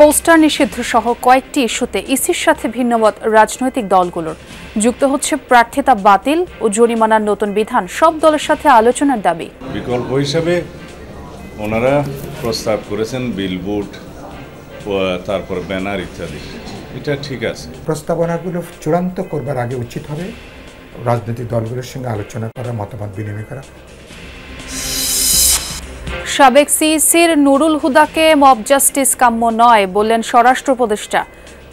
Poster নিষিদ্ধ সহ কয়েকটি ইস্যুতে ইসির সাথে ভিন্নমত রাজনৈতিক দলগুলোর। যুক্ত হচ্ছে প্রার্থিতা বাতিল ও জরিমানার নতুন বিধান। সব দলের সাথে আলোচনার দাবি। বিকল্প হিসেবে ওনারা প্রস্তাব করেছেন বিলবোর্ড, তারপর ব্যানার ইত্যাদি। এটা ঠিক আছে। প্রস্তাবনাগুলো চূড়ান্ত করবার আগে উচিত হবে রাজনৈতিক দলগুলোর সঙ্গে আলোচনা করা, মতামত বিনিময় করা। সাবেক সিইসির নুরুল হুদাকে মব জাস্টিস কাম্য নয় বললেন স্বরাষ্ট্র উপদেষ্টা।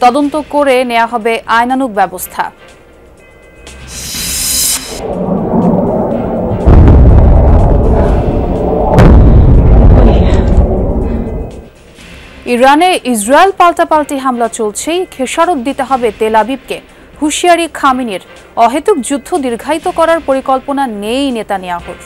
তদন্ত করে নেওয়া হবে আইনানুগ ব্যবস্থা। ইরানে ইসরায়েল পাল্টাপাল্টি হামলা চলছেই, খেসারত দিতে হবে তেল আবিবকে। হুঁশিয়ারি খামেনির। অহেতুক যুদ্ধ দীর্ঘায়িত করার পরিকল্পনা নেই নেতানিয়াহুর।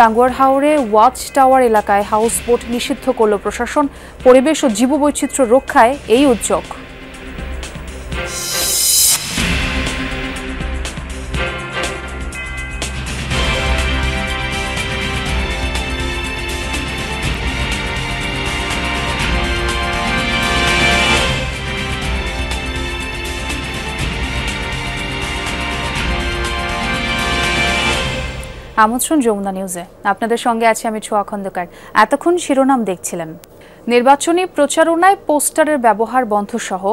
টাঙ্গুয়ার হাওরে ওয়াচ টাওয়ার এলাকায় হাউসবোট নিষিদ্ধ করল প্রশাসন। পরিবেশ ও জীববৈচিত্র্য রক্ষায় এই উদ্যোগ। আমন্ত্রণ যমুনা নিউজে, আপনাদের সঙ্গে আছি আমি ছোয়া খন্দকার। এতক্ষণ শিরোনাম দেখছিলেন। নির্বাচনী প্রচারণায় পোস্টারের ব্যবহার বন্ধ সহ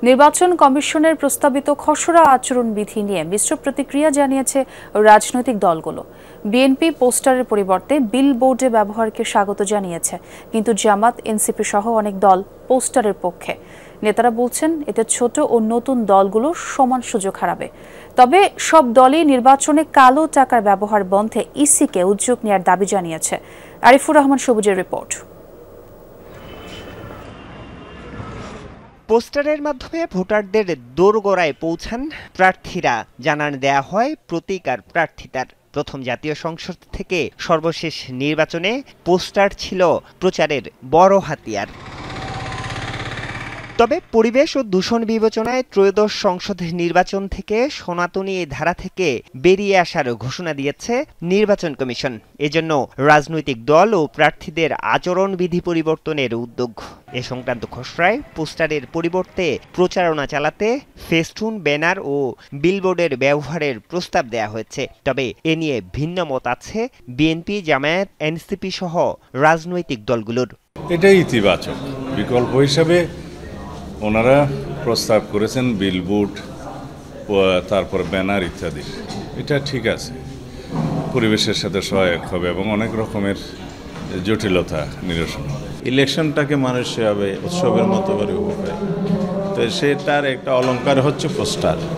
নির্বাচন কমিশনের প্রস্তাবিত খসড়া আচরণবিধি নিয়ে মিশ্র প্রতিক্রিয়া জানিয়েছে রাজনৈতিক দলগুলো। বিএনপি পোস্টারের পরিবর্তে বিলবোর্ডে ব্যবহারকে স্বাগত জানিয়েছে, কিন্তু জামাত, এনসিপি সহ অনেক দল পোস্টারের পক্ষে। নেতারা বলছেন এতে ছোট ও নতুন দলগুলোর সমান সুযোগ হারাবে। তবে সব দলই নির্বাচনে কালো টাকার ব্যবহার বন্ধে ইসিকে উদ্যোগ নেওয়ার দাবি জানিয়েছে। আরিফুর রহমান সবুজের রিপোর্ট। পোস্টারের মাধ্যমে ভোটারদের দোরগোড়ায় পৌঁছান প্রার্থীরা। জানান দেয়া হয় প্রতীক আর প্রার্থিতার। প্রথম জাতীয় সংসদ থেকে সর্বশেষ নির্বাচনে পোস্টার ছিল প্রচারের বড় হাতিয়ার। তবে পরিবেশ ও দূষণ বিবেচনায় ত্রয়োদশ সংসদ নির্বাচন থেকে সনাতনী এই ধারা থেকে বেরিয়ে আসার ঘোষণা দিয়েছে নির্বাচন কমিশন। এজন্য রাজনৈতিক দল ও প্রার্থীদের আচরণবিধি পরিবর্তনের উদ্যোগ। এ সংক্রান্ত খসড়ায় পোস্টারের পরিবর্তে প্রচারণা চালাতে ফেস্টুন, ব্যানার ও বিলবোর্ডের ব্যবহারের প্রস্তাব দেয়া হয়েছে। তবে এ নিয়ে ভিন্ন মত আছে বিএনপি, জামায়াত, এনসিপি সহ রাজনৈতিক দলগুলোর। এটাই ইতিবাচক। বিকল্প হিসেবে ওনারা প্রস্তাব করেছেন বিলবোর্ড, তারপর ব্যানার ইত্যাদি। এটা ঠিক আছে, পরিবেশের সাথে সহায়ক হবে এবং অনেক রকমের জটিলতা নিরসন হবে। ইলেকশনটাকে মানুষ সেভাবে উৎসবের মতো করে উপভোগ, তো সেটার একটা অলংকার হচ্ছে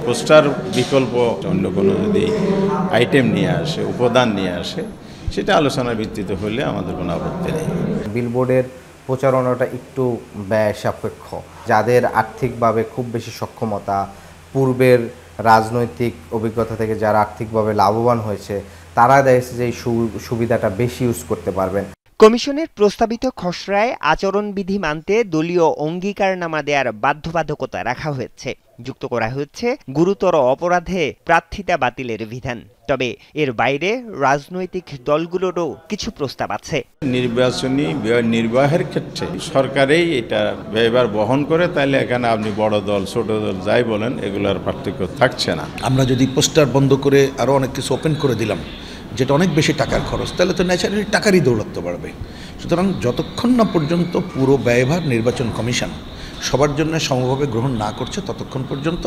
পোস্টার বিকল্প অন্য কোনো যদি আইটেম নিয়ে আসে, উপাদান নিয়ে আসে, সেটা আলোচনার ভিত্তিতে হলে আমাদের কোনো আপত্তি নেই। বিলবোর্ডের প্রচারণাটা একটু ব্যয় সাপেক্ষ। যাদের আর্থিকভাবে খুব বেশি সক্ষমতা, পূর্বের রাজনৈতিক অভিজ্ঞতা থেকে যারা আর্থিকভাবে লাভবান হয়েছে, তারা দেখছে যে এই সুবিধাটা বেশি ইউজ করতে পারবেন। কমিশনের প্রস্তাবিত খসড়ায় আচরণবিধি মানতে দলীয় অঙ্গীকারনামা দেওয়ার বাধ্যবাধকতা রাখা হয়েছে। যুক্ত করা হয়েছে গুরুতর অপরাধে প্রার্থিতা বাতিলের বিধান। তবে এর বাইরে রাজনৈতিক দলগুলোরও কিছু প্রস্তাব আছে। নির্বাচনী ব্যয় নির্বাহের ক্ষেত্রে সরকারই এটা ব্যয়ভার বহন করে, তাহলে এখানে আপনি বড় দল, ছোট দল যাই বলেন, এগুলোর পার্থক্য থাকছে না। আমরা যদি পোস্টার বন্ধ করে আরও অনেক কিছু ওপেন করে দিলাম, যেটা অনেক বেশি টাকার খরচ, তাহলে তো ন্যাচারালি টাকারই দৌড়াতে পারবে। সুতরাং যতক্ষণ না পর্যন্ত পুরো ব্যয়ভার নির্বাচন কমিশন সবার জন্য সমভাবে গ্রহণ না করছে, ততক্ষণ পর্যন্ত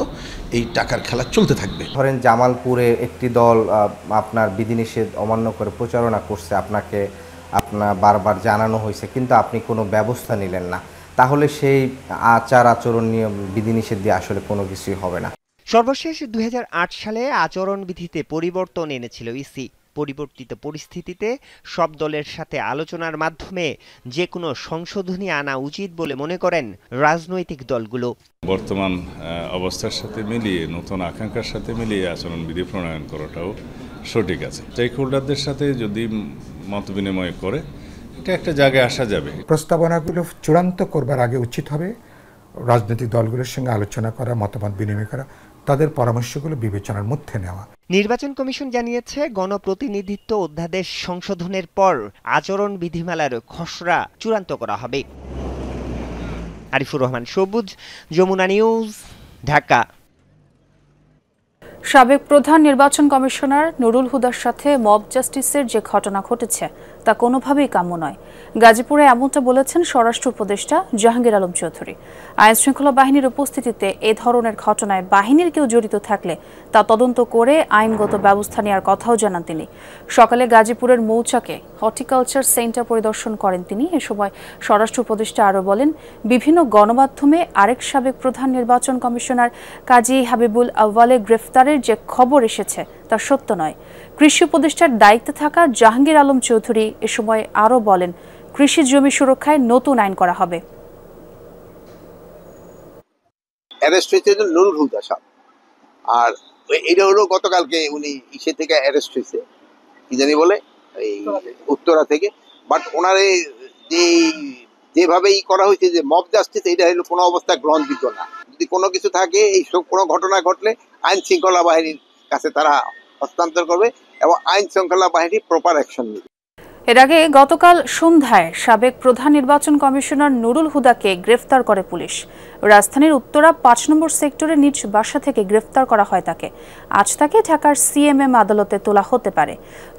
এই টাকার খেলা চলতে থাকবে। ধরেন জামালপুরে একটি দল আপনার বিধিনিষেধ অমান্য করে প্রচারণা করছে, আপনার বারবার জানানো হয়েছে, কিন্তু আপনি কোনো ব্যবস্থা নিলেন না, তাহলে সেই আচরণ নিয়ে বিধিনিষেধ দিয়ে আসলে কোনো কিছুই হবে না। সর্বশেষ 2008 সালে আচরণবিধিতে পরিবর্তন এনেছিল ইসি। পরিবর্তিত পরিস্থিতিতে সব দলের সাথে আলোচনার মাধ্যমে যে কোনো সংশোধনী আনা উচিত বলে মনে করেন রাজনৈতিক দলগুলো। বর্তমান অবস্থার সাথে মিলিয়ে, নতুন আকাঙ্ক্ষার সাথে মিলিয়ে আচরণবিধি প্রণয়ন করাটাও সঠিক আছে। স্টেক হোল্ডারদের সাথে যদি মত বিনিময় করে, এটা একটা জায়গায় আসা যাবে। প্রস্তাবনাগুলো চূড়ান্ত করবার আগে উচিত হবে রাজনৈতিক দলগুলোর সঙ্গে আলোচনা করা, মতামত বিনিময় করা, তাদের পরামর্শগুলো বিবেচনার মধ্যে নেওয়া। নির্বাচন কমিশন জানিয়েছে, গণপ্রতিনিধিত্ব অধ্যাদেশ সংশোধনের পর আচরণ বিধিমালার খসড়া চূড়ান্ত করা হবে। আরিফুর রহমান সবুজ, যমুনা নিউজ, ঢাকা। সাবেক প্রধান নির্বাচন কমিশনার নুরুল হুদার সাথে মব জাস্টিসের যে ঘটনা ঘটেছে তা কোনোভাবেই কাম্য নয়। গাজীপুরে এমনটা বলেছেন স্বরাষ্ট্র উপদেষ্টা জাহাঙ্গীর আলম চৌধুরী। আইন শৃঙ্খলা বাহিনীর উপস্থিতিতে এ ধরনের ঘটনায় বাহিনীর কেউ জড়িত থাকলে তা তদন্ত করে আইনগত ব্যবস্থা নেওয়ার কথাও জানান তিনি। সকালে গাজীপুরের মৌচাকে হর্টিকালচার সেন্টার পরিদর্শন করেন তিনি। এ সময় স্বরাষ্ট্র উপদেষ্টা আরও বলেন, বিভিন্ন গণমাধ্যমে আরেক সাবেক প্রধান নির্বাচন কমিশনার কাজী হাবিবুল আউয়ালের গ্রেফতারের যে খবর এসেছে তা সত্য নয়। কৃষি উপদেষ্টার দায়িত্বে থাকা জাহাঙ্গীর আলম চৌধুরী এ সময় আরও বলেন, কৃষি জমি সুরক্ষায় নতুন আইন করা হবে। অ্যারেস্ট হয়েছে নুরুল হুদা সাহেব, আর এটা হলো গতকালকে উনি ইসে থেকে অ্যারেস্ট হয়েছে, কি জানি বলে এই উত্তরা থেকে। বাট ওনার যেভাবে করা হয়েছে যে মব জাস্টিস, এটা হলো কোনো অবস্থায় গ্রহণযোগ্য না। যদি কোনো কিছু থাকে, এই সব কোনো ঘটনা ঘটলে আইন শৃঙ্খলা বাহিনীর কাছে তারা হস্তান্তর করবে এবং আইন শৃঙ্খলা বাহিনী প্রপার অ্যাকশন নেবে। এর আগে গতকাল সন্ধ্যায় সাবেক প্রধান নির্বাচন কমিশনার নুরুল হুদাকে গ্রেফতার করে পুলিশ। রাজধানীর উত্তরা ৫ নম্বর সেক্টরে নিজ বাসা থেকে গ্রেফতার করা হয় তাকে। আজ তাকে ঢাকার সিএমএম আদালতে তোলা হতে পারে।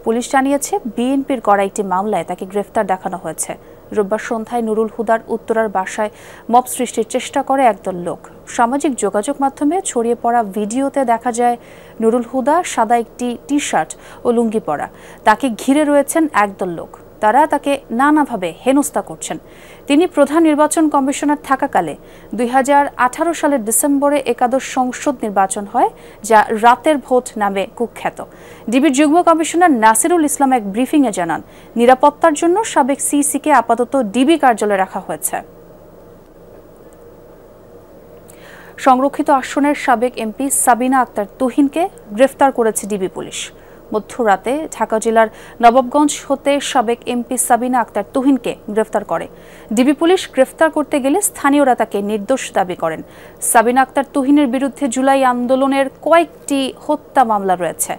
পুলিশ জানিয়েছে, বিএনপির করা একটি মামলায় তাকে গ্রেফতার দেখানো হয়েছে। রোববার সন্ধ্যায় নুরুল হুদার উত্তরার বাসায় মব সৃষ্টির চেষ্টা করে একদল লোক। সামাজিক যোগাযোগ মাধ্যমে ছড়িয়ে পড়া ভিডিওতে দেখা যায় নুরুল হুদা সাদা একটি টি শার্ট ও লুঙ্গি পরা। তাকে ঘিরে রয়েছেন একদল লোক। তারা তাকে নানাভাবে হেনস্থা করছেন। তিনি প্রধান নির্বাচন কমিশনার থাকাকালে ২০১৮ সালের ডিসেম্বরে একাদশ সংসদ নির্বাচন হয়, যা রাতের ভোট নামে কুখ্যাত। ডিবির যুগ্ম কমিশনার নাসিরুল ইসলাম এক ব্রিফিংয়ে জানান, নিরাপত্তার জন্য সাবেক সিইসিকে আপাতত ডিবি কার্যালয়ে রাখা হয়েছে। সংরক্ষিত আসনের সাবেক এমপি সাবিনা আক্তার তুহিনকে গ্রেফতার করেছে ডিবি পুলিশ। মধ্যরাতে ঢাকা জেলার নবাবগঞ্জ হতে সাবেক এমপি সাবিনা আক্তার তুহিনকে গ্রেফতার করে। ডিবি পুলিশ গ্রেফতার করতে গেলে স্থানীয়রা তাকে নির্দোষ দাবি করেন। সাবিনা আক্তার তুহিনের বিরুদ্ধে জুলাই আন্দোলনের কয়েকটি হত্যা মামলা রয়েছে।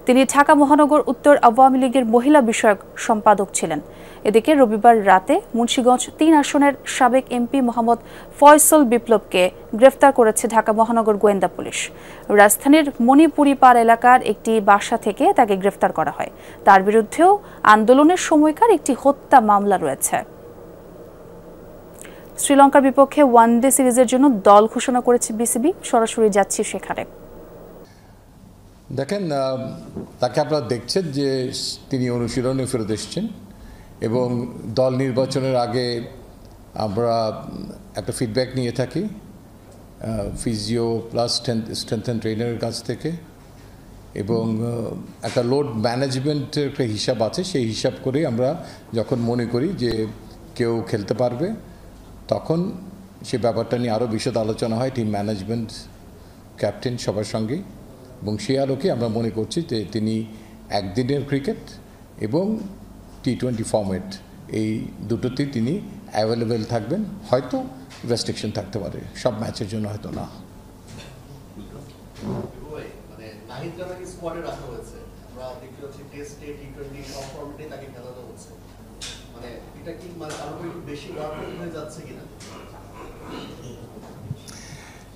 তিনি ঢাকা মহানগর উত্তর আওয়ামী লীগের মহিলা বিষয়ক সম্পাদক ছিলেন। এদিকে রবিবার রাতে মুন্সিগঞ্জ ৩ আসনের সাবেক এমপি মোহাম্মদ ফয়সল বিপ্লবকে গ্রেফতার করেছে ঢাকা মহানগর গোয়েন্দা পুলিশ। রাজধানীর মণিপুরিপাড় এলাকার একটি বাসা থেকে তাকে গ্রেফতার করা হয়। তার বিরুদ্ধেও আন্দোলনের সময়কার একটি হত্যা মামলা রয়েছে। শ্রীলঙ্কার বিপক্ষে ওয়ানডে সিরিজের জন্য দল ঘোষণা করেছে বিসিবি। সরাসরি যাচ্ছি সেখানে। দেখেন, তাকে আপনারা দেখছেন যে তিনি অনুশীলনে ফেরত এসেছেন এবং দল নির্বাচনের আগে আমরা একটা ফিডব্যাক নিয়ে থাকি ফিজিও প্লাস স্ট্রেংথ অ্যান্ড ট্রেনারের কাছ থেকে, এবং একটা লোড ম্যানেজমেন্টের একটা হিসাব আছে। সেই হিসাব করে আমরা যখন মনে করি যে কেউ খেলতে পারবে, তখন সে ব্যাপারটা নিয়ে আরও বিশদ আলোচনা হয় টিম ম্যানেজমেন্ট, ক্যাপ্টেন সবার সঙ্গেই, এবং সেই আলোকে আমরা মনে করছি যে তিনি একদিনের ক্রিকেট এবং টি20 ফর্ম্যাট এই দুটোতেই তিনি অ্যাভেলেবেল থাকবেন। হয়তো রেস্ট্রিকশন থাকতে পারে, সব ম্যাচের জন্য হয়তো না।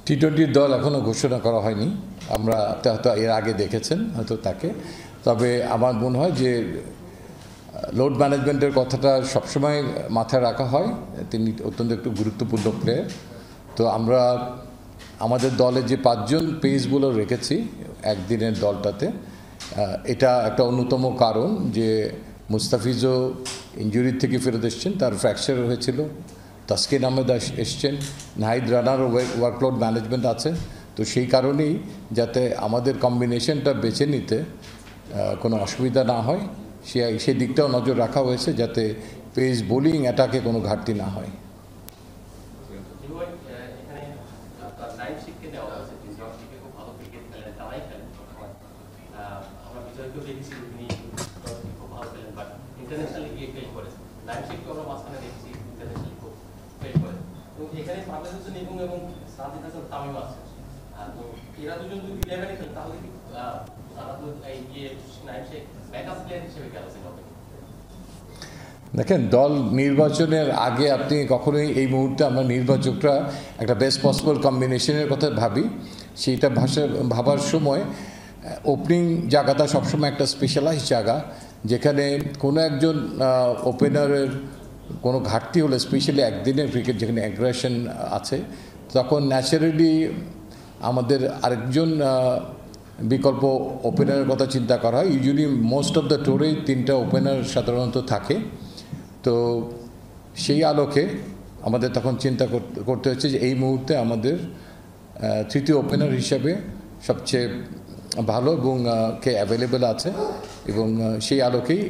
টি20 দল এখনও ঘোষণা করা হয়নি। আমরা হয়তো এর আগে দেখেছেন হয়তো তাকে। তবে আমার মনে হয় যে লোড ম্যানেজমেন্টের কথাটা সবসময় মাথায় রাখা হয়। তিনি অত্যন্ত একটু গুরুত্বপূর্ণ প্লেয়ার। তো আমরা আমাদের দলে যে 5 জন পেস বোলার রেখেছি একদিনের দলটাতে, এটা একটা অন্যতম কারণ যে মুস্তাফিজও ইনজুরি থেকে ফেরত এসছেন, তার ফ্র্যাকচার হয়েছিল। তাসকিন আহমেদ এসছেন, নাহিদ রানারও ওয়ার্কলোড ম্যানেজমেন্ট আছে। তো সেই কারণেই যাতে আমাদের কম্বিনেশনটা বেছে নিতে কোনো অসুবিধা না হয়, সেই দিকটাও নজর রাখা হয়েছে যাতে পেস বোলিং অ্যাটাকে কোনো ঘাটতি না হয়। এরা দুজন যদি 11-এ খেলে তাহলে কি ব্যাকআপ প্লেয়ার হিসেবে গেল দেখেন, দল নির্বাচনের আগে আপনি কখনোই এই মুহূর্তে আমরা নির্বাচকরা একটা বেস্ট পসিবল কম্বিনেশনের কথা ভাবি। সেইটা ভাবার সময় ওপেনিং জায়গাটা সবসময় একটা স্পেশালাইজ জায়গা, যেখানে কোনো একজন ওপেনারের কোনো ঘাটতি হলে, স্পেশালি একদিনের ক্রিকেট যেখানে অ্যাগ্রেশন আছে, তখন ন্যাচারালি আমাদের আরেকজন বিকল্প ওপেনারের কথা চিন্তা করা হয়। ইউজুয়ালি মোস্ট অফ দ্য টুরেই 3টা ওপেনার সাধারণত থাকে। তো সেই আলোকে আমাদের তখন চিন্তা করতে হচ্ছে যে এই মুহূর্তে আমাদের তৃতীয় ওপেনার হিসাবে সবচেয়ে ভালো এবং কে অ্যাভেলেবেল আছে, এবং সেই আলোকেই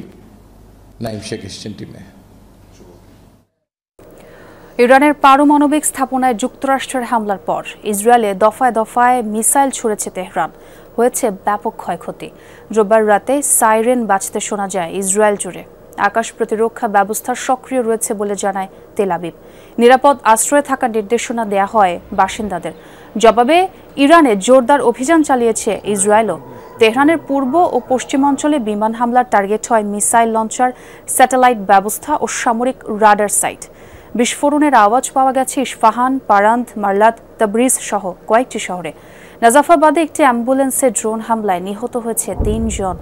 নাইম শেখ এসছেন টিমে। ইরানের পারমাণবিক স্থাপনায় যুক্তরাষ্ট্রের হামলার পর ইসরায়েলে দফায় দফায় মিসাইল ছুড়েছে তেহরান। হয়েছে ব্যাপক ক্ষয়ক্ষতি। রোববার রাতে সাইরেন বাজতে শোনা যায় ইসরায়েল জুড়ে। আকাশ প্রতিরক্ষা ব্যবস্থা সক্রিয় রয়েছে বলে জানায় তেল আবিব। নিরাপদ আশ্রয়ে থাকার নির্দেশনা দেয়া হয় বাসিন্দাদের। জবাবে ইরানে জোরদার অভিযান চালিয়েছে ইসরায়েলও। তেহরানের পূর্ব ও পশ্চিমাঞ্চলে বিমান হামলার টার্গেট হয় মিসাইল লঞ্চার, স্যাটেলাইট ব্যবস্থা ও সামরিক রাডার সাইট। বিস্ফোরণের আওয়াজ পাওয়া গেছে ইস্পাহান, পারান্দ, মারলাত, তাবরিজ সহ কয়েকটি শহরে। নাজাফাবাদে একটি অ্যাম্বুলেন্সে ড্রোন হামলায় নিহত হয়েছে 3 জন।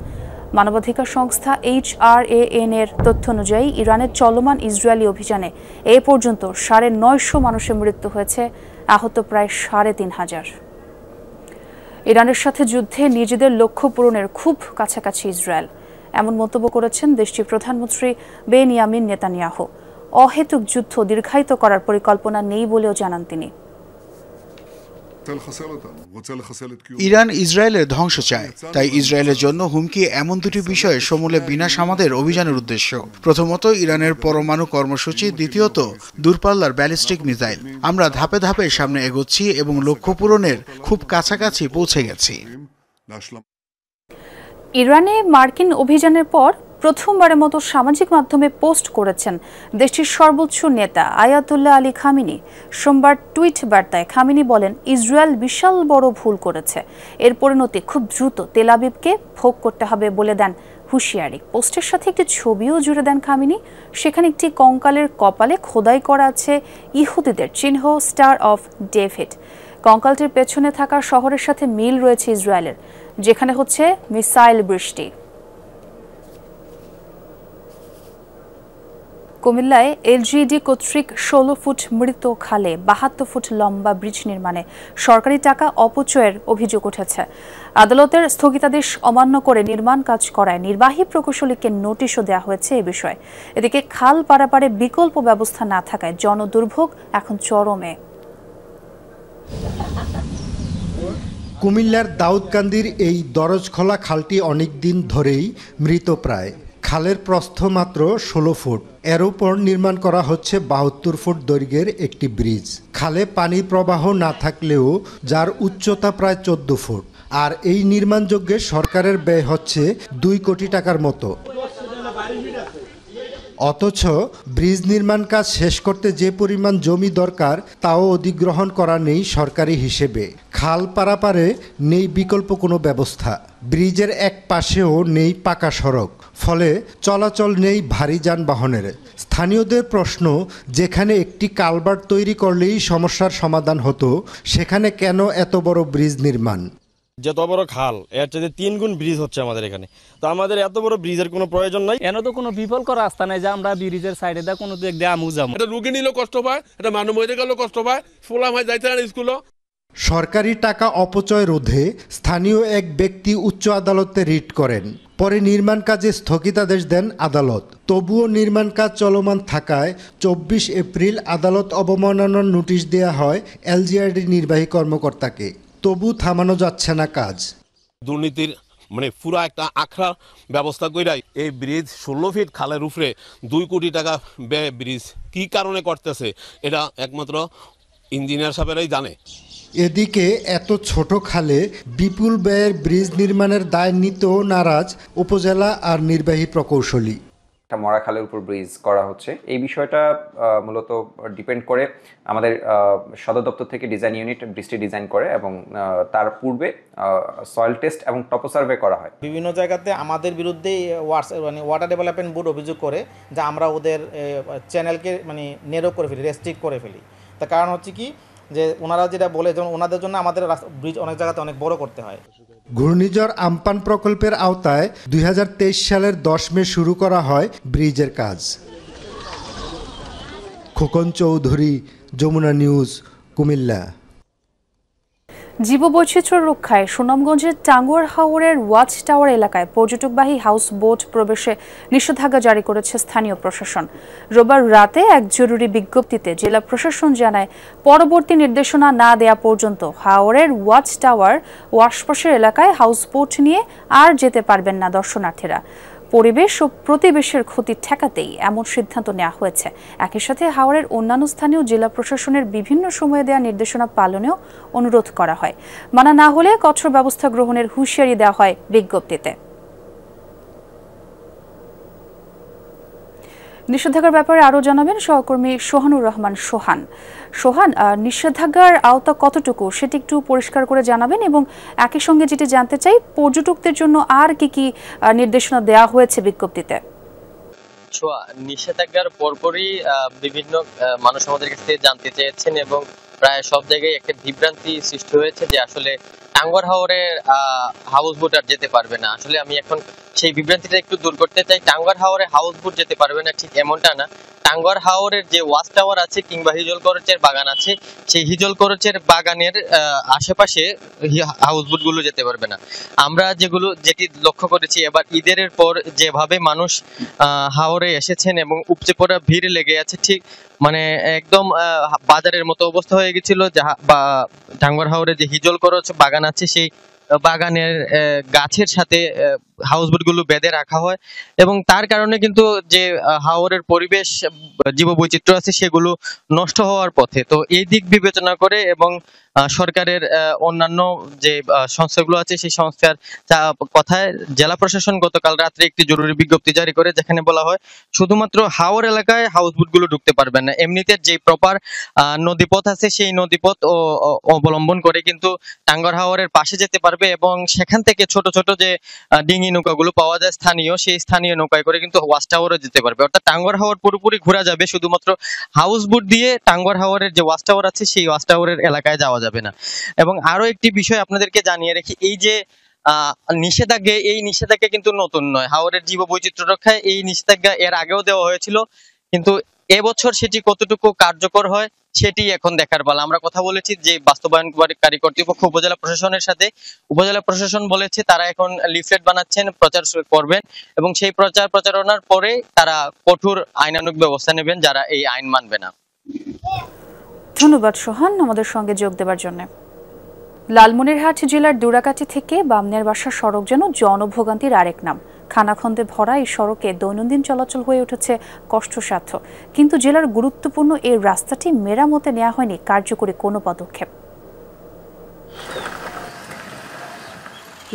মানবাধিকার সংস্থা HRAN এর তথ্য অনুযায়ী ইরানের চলমান ইসরায়েলি অভিযানে এ পর্যন্ত 950 মানুষের মৃত্যু হয়েছে, আহত প্রায় 3500। ইরানের সাথে যুদ্ধে নিজেদের লক্ষ্য পূরণের খুব কাছাকাছি ইসরায়েল, এমন মন্তব্য করেছেন দেশটির প্রধানমন্ত্রী বেনিয়ামিন নেতানিয়াহু। অহেতুক যুদ্ধ দীর্ঘায়িত করার পরিকল্পনা নেই বলেও জানান তিনি। ইরান ইসরায়েলের ধ্বংস চায়, তাই ইসরায়েলের জন্য হুমকি এমন দুটি বিষয়ে সমূলে বিনাশ আমাদের অভিযানের উদ্দেশ্য। প্রথমত ইরানের পরমাণু কর্মসূচি, দ্বিতীয়ত দূরপাল্লার ব্যালিস্টিক মিসাইল। আমরা ধাপে ধাপে সামনে এগোচ্ছি এবং লক্ষ্য পূরণের খুব কাছাকাছি পৌঁছে গেছি। ইরানে মার্কিন অভিযানের পর প্রথমবারের মতো সামাজিক মাধ্যমে পোস্ট করেছেন দেশটির সর্বোচ্চ নেতা আয়াতুল্লাহ আলী খামিনি। সোমবার টুইট বার্তায় খামিনি বলেন, ইসরায়েল বিশাল বড় ভুল করেছে, এর পরিণতি খুব দ্রুত তেল আবিবকে ভোগ করতে হবে বলে দেন হুঁশিয়ারি। পোস্টের সাথে একটি ছবিও জুড়ে দেন খামিনি। সেখানে একটি কঙ্কালের কপালে খোদাই করা আছে ইহুদিদের চিহ্ন, স্টার অফ ডেভিড। কঙ্কালটির পেছনে থাকা শহরের সাথে মিল রয়েছে ইসরায়েলের, যেখানে হচ্ছে মিসাইল বৃষ্টি। কুমিল্লায় এলজিইডি কর্তৃক 16 ফুট মৃত খালে 72 ফুট লম্বা ব্রিজ নির্মাণে সরকারি টাকা অপচয়ের অভিযোগ উঠেছে। আদালতের স্থগিতাদেশ অমান্য করে নির্মাণ কাজ করায় নির্বাহী প্রকৌশলীকে নোটিশও দেওয়া হয়েছে এ বিষয়ে। এদিকে খাল পারাপারে বিকল্প ব্যবস্থা না থাকায় জনদুর্ভোগ এখন চরমে। কুমিল্লার দাউদকান্দির এই দরজখোলা খালটি অনেকদিন ধরেই মৃতপ্রায়। খালের প্রস্থ মাত্র 16 ফুট। এর উপর নির্মাণ করা হচ্ছে 72 ফুট দৈর্ঘ্যের একটি ব্রিজ। খালে পানি প্রবাহ না থাকলেও যার উচ্চতা প্রায় 14 ফুট। আর এই নির্মাণযজ্ঞে সরকারের ব্যয় হচ্ছে 2 কোটি টাকার মতো। অথচ ব্রিজ নির্মাণ কাজ শেষ করতে যে পরিমাণ জমি দরকার তাও অধিগ্রহণ করা নেই সরকারি হিসেবে। খাল পারাপারে নেই বিকল্প কোনো ব্যবস্থা। ব্রিজের এক পাশেও নেই পাকা সড়ক, ফলে চলাচল নেই ভারী যানবাহনের। স্থানীয়দের প্রশ্ন, যেখানে একটি কালভার্ট তৈরি করলেই সমস্যার সমাধান হতো, সেখানে কেন এত বড় ব্রিজ নির্মাণ? যত বড় খাল এর চেয়ে 3 গুণ ব্রিজ হচ্ছে আমাদের এখানে। তো আমাদের এত বড় ব্রিজের কোনো প্রয়োজন নাই। এনে তো কোনো বিকল্প রাস্তা নাই যে আমরা ব্রিজের সাইডে দা কোনো দিক দিয়ে আমু যাবো। এটা রুগী নিলেও কষ্ট পায়, এটা মানুষ মরে গেলেও কষ্ট পায়, ফোলা মাই যাইতে না স্কুলও। সরকারি টাকা অপচয় রোধে স্থানীয় এক ব্যক্তি উচ্চ আদালতে রিট করেন। পরে নির্মাণ কাজে স্থগিতাদেশ দেন আদালত। তবুও নির্মাণ কাজ চলমান থাকায় 24 এপ্রিল আদালত অবমাননার নোটিশ দেয়া হয় এলজিআরডি নির্বাহী কর্মকর্তাকে। তবু থামানো যাচ্ছে না কাজ। দুর্নীতির পুরা একটা আখড়া ব্যবস্থা কইরাই এই ব্রিজ 16 ফিট খালের উপরে 2 কোটি টাকা ব্যয় ব্রিজ কি কারণে করতেছে এটা একমাত্র ইঞ্জিনিয়ার সাহেবরাই জানে। এদিকে এত ছোট খালে বিপুল ব্যয়ের ব্রিজ নির্মাণের দায় নিতেও নারাজ উপজেলা আর নির্বাহী প্রকৌশলী। মরা খালের উপর ব্রিজ করা হচ্ছে। এই বিষয়টা মূলত ডিপেন্ড করে আমাদের সদর দপ্তর থেকে ডিজাইন ইউনিট ব্রিজটি ডিজাইন করে এবং তার পূর্বে সয়েল টেস্ট এবং টপো সার্ভে করা হয়। বিভিন্ন জায়গাতে আমাদের বিরুদ্ধে ওয়াটার ডেভেলপমেন্ট বোর্ড অভিযোগ করে যে আমরা ওদের চ্যানেলকে নেরো করে ফেলি, রেস্ট্রিক্ট করে ফেলি। তার কারণ হচ্ছে কি যে ওনারা যেটা বলে যেমন ওনাদের জন্য আমাদের ব্রিজ অনেক জায়গাতে অনেক বড় করতে হয়। ঘূর্ণিঝড় আম্পান প্রকল্পের আওতায় 2023 সালের 10 মে শুরু করা হয় ব্রিজের কাজ। খোকন চৌধুরী, যমুনা নিউজ, কুমিল্লা। জীববৈচিত্র্য রক্ষায় সুনামগঞ্জের টাঙ্গুয়ার হাওরের ওয়াচ টাওয়ার এলাকায় পর্যটকবাহী হাউস বোট প্রবেশে নিষেধাজ্ঞা জারি করেছে স্থানীয় প্রশাসন। রোববার রাতে এক জরুরি বিজ্ঞপ্তিতে জেলা প্রশাসন জানায়, পরবর্তী নির্দেশনা না দেয়া পর্যন্ত হাওরের ওয়াচ টাওয়ার ও আশপাশের এলাকায় হাউস বোট নিয়ে আর যেতে পারবেন না দর্শনার্থীরা। পরিবেশ ও প্রতিবেশের ক্ষতি ঠেকাতেই এমন সিদ্ধান্ত নেওয়া হয়েছে। একই সাথে হাওরের অন্যান্য স্থানীয় জেলা প্রশাসনের বিভিন্ন সময়ে দেওয়া নির্দেশনা পালনেও অনুরোধ করা হয়। মানা না হলে কঠোর ব্যবস্থা গ্রহণের হুঁশিয়ারি দেওয়া হয় বিজ্ঞপ্তিতে। নিষেধাজ্ঞার ব্যাপারে আরও জানাবেন সহকর্মী সোহানুর রহমান সোহান। নিষেধাজ্ঞার আওতা কতটুকু সেটি একটু পরিষ্কার করে জানাবেন, এবং একই সঙ্গে যেটি জানতে চাই, পর্যটকদের জন্য আর কি কি নির্দেশনা দেওয়া হয়েছে বিজ্ঞপ্তিতে? নিষেধাজ্ঞার পরপরই বিভিন্ন মানুষ আমাদের কাছে জানতে চেয়েছেন এবং প্রায় সব জায়গায় একটা বিভ্রান্তি সৃষ্টি হয়েছে যে আসলে টাঙ্গুয়ার হাওরে হাউস বোট আর যেতে পারবে না। আসলে আমি এখন সেই বিভ্রান্তিটা একটু দূর করতে চাই। টাঙ্গুয়ার হাওরে হাউস বোট যেতে পারবে না ঠিক এমনটা না। টাঙ্গুয়ার হাওরের যে ওয়াচ টাওয়ার আছে কিংবা হিজল করচের বাগান আছে, সেই হিজল করচের বাগানের আশেপাশে হাউস বোট গুলো যেতে পারবে না। আমরা যেটি লক্ষ্য করেছি এবার ঈদের পর যেভাবে মানুষ হাওরে এসেছেন এবং উপচে পড়া ভিড় লেগে আছে, ঠিক একদম বাজারের মতো অবস্থা হয়ে গেছিল। টাঙ্গুয়ার হাওরে যে হিজল করচ বাগান আছে, সেই বাগানের গাছের সাথে হাউসবোট গুলো বেঁধে রাখা হয় এবং তার কারণে কিন্তু যে হাওরের পরিবেশ জীববৈচিত্র্য আছে সেগুলো নষ্ট হওয়ার পথে। তো এই দিক বিবেচনা করে এবং সরকারের অন্যান্য যে সংস্থাগুলো আছে সেই সংস্থার কথায় জেলা প্রশাসন গতকাল রাত্রে একটি জরুরি বিজ্ঞপ্তি জারি করে, যেখানে বলা হয় শুধুমাত্র হাওর এলাকায় হাউসবোট গুলো ঢুকতে পারবে না। এমনিতে যে প্রপার নদীপথ আছে সেই নদীপথ অবলম্বন করে কিন্তু টাঙ্গুয়ার হাওরের পাশে যেতে পারবে এবং সেখান থেকে ছোট ছোট যে ডিঙি নৌকাগুলো পাওয়া যায় স্থানীয়, সেই স্থানীয় নৌকায় করে কিন্তু ওয়াচ টাওয়ারে যেতে পারবে। অর্থাৎ টাঙ্গুয়ার হাওর পুরোপুরি ঘোরা যাবে, শুধুমাত্র হাউসবোট দিয়ে টাঙ্গুয়ার হাওরের যে ওয়াচ টাওয়ার আছে সেই ওয়াচ টাওয়ারের এলাকায় যাওয়া যাবে না। এবং আরো একটি বিষয় আপনাদেরকে জানিয়ে রাখি, এই যে নিষেধাজ্ঞা কিন্তু নতুন নয়। হাওরের জীববৈচিত্র্য রক্ষায় এই নিষেধাজ্ঞা এর আগেও দেওয়া হয়েছিল, কিন্তু এবছর সেটি কতটুকু কার্যকর হয় সেটি এখন দেখার পালা। আমরা কথা বলেছি যে বাস্তবায়নকারী কর্তৃপক্ষ উপজেলা প্রশাসনের সাথে। উপজেলা প্রশাসন বলেছে তারা এখন লিফলেট বানাচ্ছেন, প্রচার করবেন এবং সেই প্রচারণার পরে তারা কঠোর আইনানুগ ব্যবস্থা নেবেন যারা এই আইন মানবে না। ধন্যবাদ সোহান আমাদের সঙ্গে যোগ দেওয়ার জন্য। লালমনিরহাট জেলার দুরাকাটি থেকে বামনের বাসা সড়ক যেন জনভোগান্তির আরেক নাম। খানাখন্দে ভরা এই সড়কে দৈনন্দিন চলাচল হয়ে উঠেছে কষ্টসাধ্য, কিন্তু জেলার গুরুত্বপূর্ণ এই রাস্তাটি মেরামতে নেওয়া হয়নি কার্যকরী কোনো পদক্ষেপ।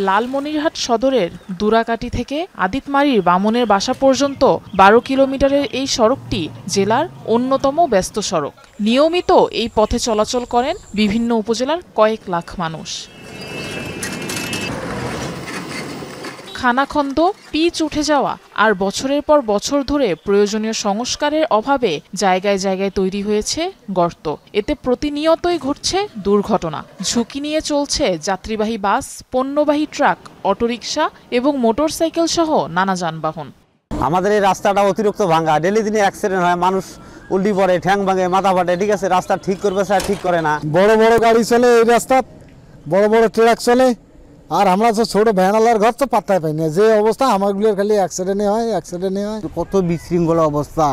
লালমনিরহাট সদরের দুরাকাটি থেকে আদিতমারির বামনের বাসা পর্যন্ত 12 কিলোমিটারের এই সড়কটি জেলার অন্যতম ব্যস্ত সড়ক। নিয়মিত এই পথে চলাচল করেন বিভিন্ন উপজেলার কয়েক লাখ মানুষ। খানাখন্দ, পিচ উঠে যাওয়া আর বছরের পর বছর ধরে প্রয়োজনীয় সংস্কারের অভাবে জায়গায় জায়গায় তৈরি হয়েছে গর্ত। এতে প্রতিনিয়তই ঘটছে দুর্ঘটনা। ঝুঁকি নিয়ে চলছে যাত্রীবাহী বাস, পণ্যবাহী ট্রাক, অটোরিকশা এবং মোটরসাইকেল সহ নানা যানবাহন। আমাদের এই রাস্তাটা অতিরিক্ত ভাঙা, ডেলি দিনে অ্যাক্সিডেন্ট হয়, মানুষ উল্টি পড়ে, ঠ্যাং ভাঙে, মাথা ফাটে। ঠিক আছে, রাস্তা ঠিক করবে স্যার, ঠিক করে না। বড় বড় গাড়ি চলে এই রাস্তা, বড় বড় ট্রাক চলে, আর আমরা তো ছোট ভ্যানালার ঘর তো পাত্তাই পাই না। যে অবস্থা আমাগুলোর খালি অ্যাক্সিডেন্টই হয়। কত বিশৃঙ্খলা অবস্থা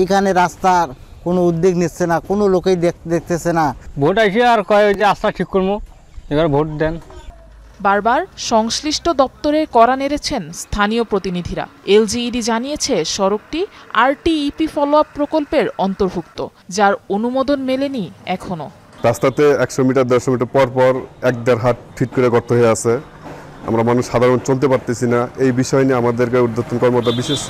এইখানে, রাস্তার কোনো উদ্যোগ নিচ্ছে না, কোনো লোকেই দেখতেছে না। ভোট আসে আর কয় যে রাস্তা ঠিক করবো, এবার ভোট দেন। বারবার সংশ্লিষ্ট দপ্তরে কড়া নেড়েছেন স্থানীয় প্রতিনিধিরা। এলজিইডি জানিয়েছে সড়কটি আরটিইপি ফলো আপ প্রকল্পের অন্তর্ভুক্ত, যার অনুমোদন মেলেনি এখনো। রাস্তাতে 100 মিটার 150 মিটার পর পর 1-1.5 হাত ফিট করে গর্ত হয়ে আছে। আমরা মানুষ সাধারণ চলতে পারতেছি না। এই বিষয় নিয়ে আমাদেরকে ঊর্ধ্বতন কর্মকর্তা বিশেষ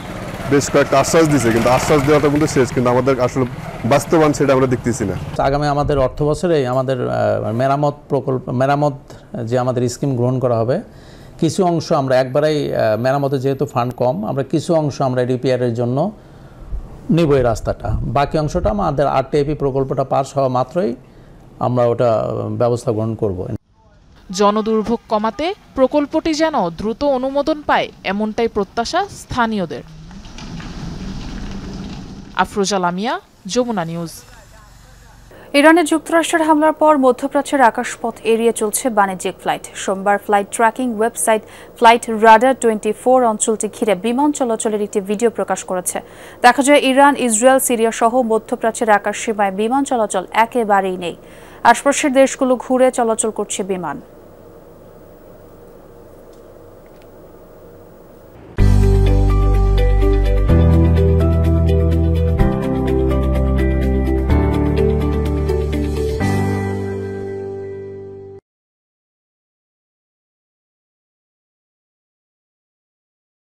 বেশ কয়েকটা আশ্বাস দিয়েছে, কিন্তু আশ্বাস দেওয়াটা কিন্তু শেষ, কিন্তু আমাদের আসলে বাস্তবায়ন সেটা আমরা দেখতেছি না। আগামী আমাদের অর্থ বছরে আমাদের মেরামত প্রকল্প, মেরামত যে আমাদের স্কিম গ্রহণ করা হবে, কিছু অংশ আমরা একবারেই মেরামতে যেহেতু ফান্ড কম, আমরা কিছু অংশ আমরা রিপেয়ারের জন্য নিব এই রাস্তাটা, বাকি অংশটা আমাদের আরটিআইপি প্রকল্পটা পাস হওয়া মাত্রই আমরা ওটা ব্যবস্থা গ্রহণ করব। জনদুর্ভোগ কমাতে প্রকল্পটি যেন দ্রুত অনুমোদন পায় এমনটাই প্রত্যাশা স্থানীয়দের। আফরোজা লামিয়া, যমুনা নিউজ। ইরানের যুক্তরাষ্ট্রের হামলার পর মধ্যপ্রাচ্যের আকাশপথ এড়িয়ে চলছে বাণিজ্যিক ফ্লাইট। সোমবার flight tracking website flight radar 24 অঞ্চলটি ঘিরে বিমান চলাচলের একটি ভিডিও প্রকাশ করেছে। দেখা যায় ইরান, ইসরায়েল, সিরিয়া সহ মধ্যপ্রাচ্যের আকাশ সীমায় বিমান চলাচল একেবারেই নেই। আশপাশের দেশগুলো ঘুরে চলাচল করছে বিমান।